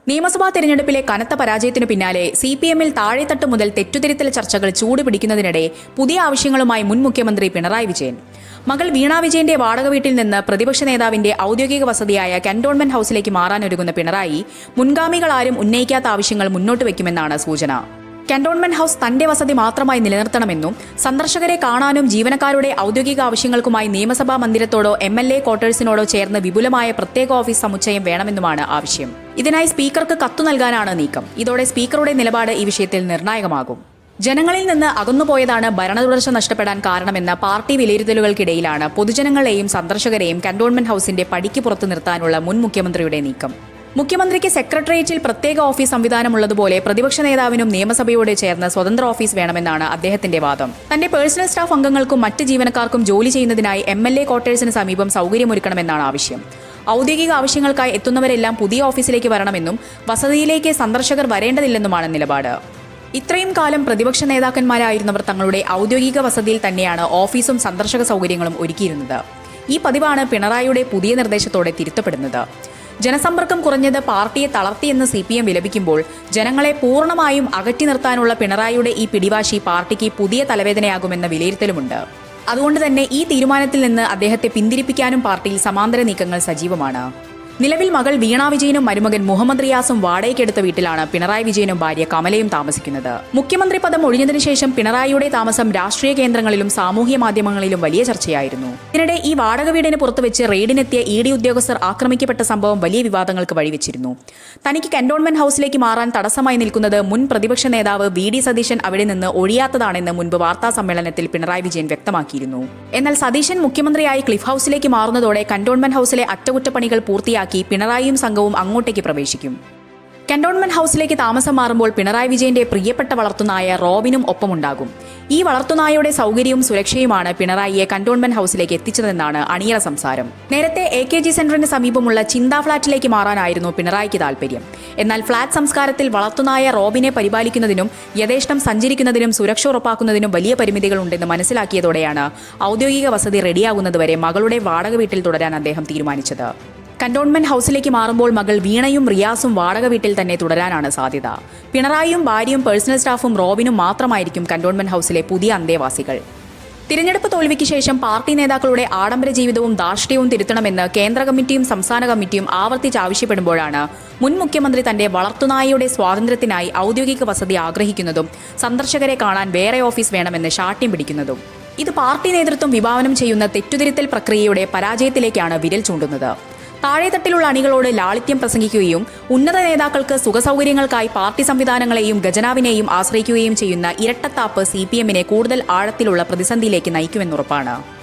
നിയമസഭാ തെരഞ്ഞെടുപ്പിലെ കനത്ത പരാജയത്തിനു പിന്നാലെ സിപിഎമ്മിൽ താഴെത്തട്ട് മുതൽ തെറ്റുതിരുത്തൽ ചർച്ചകൾ ചൂടുപിടിക്കുന്നതിനിടെ പുതിയ ആവശ്യങ്ങളുമായി മുൻ മുഖ്യമന്ത്രി പിണറായി വിജയൻ. മകൾ വീണ വിജയന്റെ വാടക വീട്ടിൽ നിന്ന് പ്രതിപക്ഷ നേതാവിന്റെ ഔദ്യോഗിക വസതിയായ കന്റോൺമെന്റ് ഹൌസിലേക്ക് മാറാനൊരുങ്ങുന്ന പിണറായി മുൻഗാമികളാരും ഉന്നയിക്കാത്ത ആവശ്യങ്ങൾ മുന്നോട്ട് വയ്ക്കുമെന്നാണ് സൂചന. കന്റോൺമെന്റ് ഹൌസ് തന്റെ വസതി മാത്രമായി നിലനിർത്തണമെന്നും സന്ദർശകരെ കാണാനും ജീവനക്കാരുടെ ഔദ്യോഗിക ആവശ്യങ്ങൾക്കുമായി നിയമസഭാ മന്ദിരത്തോടോ MLA ക്വാർട്ടേഴ്സിനോടോ ചേർന്ന് വിപുലമായ പ്രത്യേക ഓഫീസ് സമുച്ചയം വേണമെന്നുമാണ് ആവശ്യം. ഇതിനായി സ്പീക്കർക്ക് കത്തു നൽകാനാണ് നീക്കം. ഇതോടെ സ്പീക്കറുടെ നിലപാട് ഈ വിഷയത്തിൽ നിർണായകമാകും. ജനങ്ങളിൽ നിന്ന് അകന്നുപോയതാണ് ഭരണതുടർച്ച നഷ്ടപ്പെടാൻ കാരണമെന്ന പാർട്ടി വിലയിരുത്തലുകൾക്കിടയിലാണ് പൊതുജനങ്ങളെയും സന്ദർശകരെയും കന്റോൺമെന്റ് ഹൌസിന്റെ പടിക്ക് പുറത്തു നിർത്താനുള്ള മുൻ മുഖ്യമന്ത്രിയുടെ നീക്കം. മുഖ്യമന്ത്രിക്ക് സെക്രട്ടേറിയറ്റിൽ പ്രത്യേക ഓഫീസ് സംവിധാനമുള്ളതുപോലെ പ്രതിപക്ഷ നേതാവിനും നിയമസഭയോട് ചേർന്ന് സ്വതന്ത്ര ഓഫീസ് വേണമെന്നാണ് അദ്ദേഹത്തിന്റെ വാദം. തന്റെ പേഴ്സണൽ സ്റ്റാഫ് അംഗങ്ങൾക്കും മറ്റ് ജീവനക്കാർക്കും ജോലി ചെയ്യുന്നതിനായി MLA ക്വാർട്ടേഴ്സിന് സമീപം സൗകര്യമൊരുക്കണമെന്നാണ് ആവശ്യം. ഔദ്യോഗിക ആവശ്യങ്ങൾക്കായി എത്തുന്നവരെല്ലാം പുതിയ ഓഫീസിലേക്ക് വരണമെന്നും വസതിയിലേക്ക് സന്ദർശകർ വരേണ്ടതില്ലെന്നുമാണ് നിലപാട്. ഇത്രയും കാലം പ്രതിപക്ഷ നേതാക്കന്മാരായിരുന്നവർ തങ്ങളുടെ ഔദ്യോഗിക വസതിയിൽ തന്നെയാണ് ഓഫീസും സന്ദർശക സൗകര്യങ്ങളും ഒരുക്കിയിരുന്നത്. ഈ പതിവാണ് പിണറായിയുടെ പുതിയ നിർദ്ദേശത്തോടെ തിരുത്തപ്പെടുന്നത്. ജനസമ്പർക്കം കുറഞ്ഞത് പാർട്ടിയെ തളർത്തിയെന്ന് CPM വിലപിക്കുമ്പോൾ ജനങ്ങളെ പൂർണ്ണമായും അകറ്റി നിർത്താനുള്ള പിണറായിയുടെ ഈ പിടിവാശി പാർട്ടിക്ക് പുതിയ തലവേദനയാകുമെന്ന വിലയിരുത്തലുമുണ്ട്. അതുകൊണ്ട് തന്നെ ഈ തീരുമാനത്തിൽ നിന്ന് അദ്ദേഹത്തെ പിന്തിരിപ്പിക്കാനും പാർട്ടിയിൽ സമാന്തര നീക്കങ്ങൾ സജീവമാണ്. നിലവിൽ മകൾ വീണ വിജയനും മരുമകൻ മുഹമ്മദ് റിയാസും വാടകയ്ക്കെടുത്ത വീട്ടിലാണ് പിണറായി വിജയനും ഭാര്യ കമലയും താമസിക്കുന്നത്. മുഖ്യമന്ത്രി പദം ഒഴിഞ്ഞതിനു ശേഷം പിണറായിയുടെ താമസം രാഷ്ട്രീയ കേന്ദ്രങ്ങളിലും സാമൂഹ്യ മാധ്യമങ്ങളിലും വലിയ ചർച്ചയായിരുന്നു. ഇതിനിടെ ഈ വാടക വീടിന് പുറത്തുവെച്ച് റെയ്ഡിനെത്തിയ ED ഉദ്യോഗസ്ഥർ ആക്രമിക്കപ്പെട്ട സംഭവം വലിയ വിവാദങ്ങൾക്ക് വഴിവെച്ചിരുന്നു. തനിക്ക് കന്റോൺമെന്റ് ഹൌസിലേക്ക് മാറാൻ തടസ്സമായി നിൽക്കുന്നത് മുൻ പ്രതിപക്ഷ നേതാവ് VD സതീശൻ അവിടെ നിന്ന് ഒഴിയാത്തതാണെന്ന് മുൻപ് വാർത്താ സമ്മേളനത്തിൽ പിണറായി വിജയൻ വ്യക്തമാക്കിയിരുന്നു. എന്നാൽ സതീശൻ മുഖ്യമന്ത്രിയായി ക്ലിഫ് ഹൌസിലേക്ക് മാറുന്നതോടെ കന്റോൺമെന്റ് ഹൌസിലെ അറ്റകുറ്റപ്പണികൾ പൂർത്തിയാക്കി പിണറായിയും സംഘവും അങ്ങോട്ടേക്ക് പ്രവേശിക്കും. കന്റോൺമെന്റ് ഹൌസിലേക്ക് താമസം മാറുമ്പോൾ പിണറായി വിജയന്റെ പ്രിയപ്പെട്ട വളർത്തുനായ റോബിനും ഒപ്പമുണ്ടാകും. ഈ വളർത്തുനായയുടെ സൗകര്യവും സുരക്ഷയുമാണ് പിണറായിയെ കന്റോൺമെന്റ് ഹൌസിലേക്ക് എത്തിച്ചതെന്നാണ് അണിയറ സംസാരം. നേരത്തെ AKG സെന്ററിന് സമീപമുള്ള ചിന്താ ഫ്ളാറ്റിലേക്ക് മാറാനായിരുന്നു പിണറായിക്ക് താൽപര്യം. എന്നാൽ ഫ്ളാറ്റ് സംസ്കാരത്തിൽ വളർത്തുനായ റോബിനെ പരിപാലിക്കുന്നതിനും യഥേഷ്ടം സഞ്ചരിക്കുന്നതിനും സുരക്ഷ ഉറപ്പാക്കുന്നതിനും വലിയ പരിമിതികൾ ഉണ്ടെന്ന് മനസ്സിലാക്കിയതോടെയാണ് ഔദ്യോഗിക വസതി റെഡിയാകുന്നതുവരെ മകളുടെ വാടക വീട്ടിൽ തുടരാൻ അദ്ദേഹം തീരുമാനിച്ചത്. കന്റോൺമെന്റ് ഹൌസിലേക്ക് മാറുമ്പോൾ മകൾ വീണയും റിയാസും വാടക വീട്ടിൽ തന്നെ തുടരാനാണ് സാധ്യത. പിണറായിയും ഭാര്യയും പേഴ്സണൽ സ്റ്റാഫും റോബിനും മാത്രമായിരിക്കും കന്റോൺമെന്റ് ഹൌസിലെ പുതിയ അന്തേവാസികൾ. തിരഞ്ഞെടുപ്പ് തോൽവിക്ക് ശേഷം പാർട്ടി നേതാക്കളുടെ ആഡംബര ജീവിതവും ധാർഷ്ട്യവും തിരുത്തണമെന്ന് കേന്ദ്ര കമ്മിറ്റിയും സംസ്ഥാന കമ്മിറ്റിയും ആവർത്തിച്ച് ആവശ്യപ്പെടുമ്പോഴാണ് മുൻ മുഖ്യമന്ത്രി തന്റെ വളർത്തുനായയുടെ സ്വാതന്ത്ര്യത്തിനായി ഔദ്യോഗിക വസതി ആഗ്രഹിക്കുന്നതും സന്ദർശകരെ കാണാൻ വേറെ ഓഫീസ് വേണമെന്ന് ശാഠ്യം പിടിക്കുന്നതും. ഇത് പാർട്ടി നേതൃത്വം വിഭാവനം ചെയ്യുന്ന തെറ്റുതിരുത്തൽ പ്രക്രിയയുടെ പരാജയത്തിലേക്കാണ് വിരൽ ചൂണ്ടുന്നത്. താഴെത്തട്ടിലുള്ള അണികളോട് ലാളിത്യം പ്രസംഗിക്കുകയും ഉന്നത നേതാക്കൾക്ക് സുഖസൗകര്യങ്ങൾക്കായി പാർട്ടി സംവിധാനങ്ങളെയും ഖജനാവിനെയും ആശ്രയിക്കുകയും ചെയ്യുന്ന ഇരട്ടത്താപ്പ് CPMനെ കൂടുതൽ ആഴത്തിലുള്ള പ്രതിസന്ധിയിലേക്ക് നയിക്കുമെന്നുറപ്പാണ്.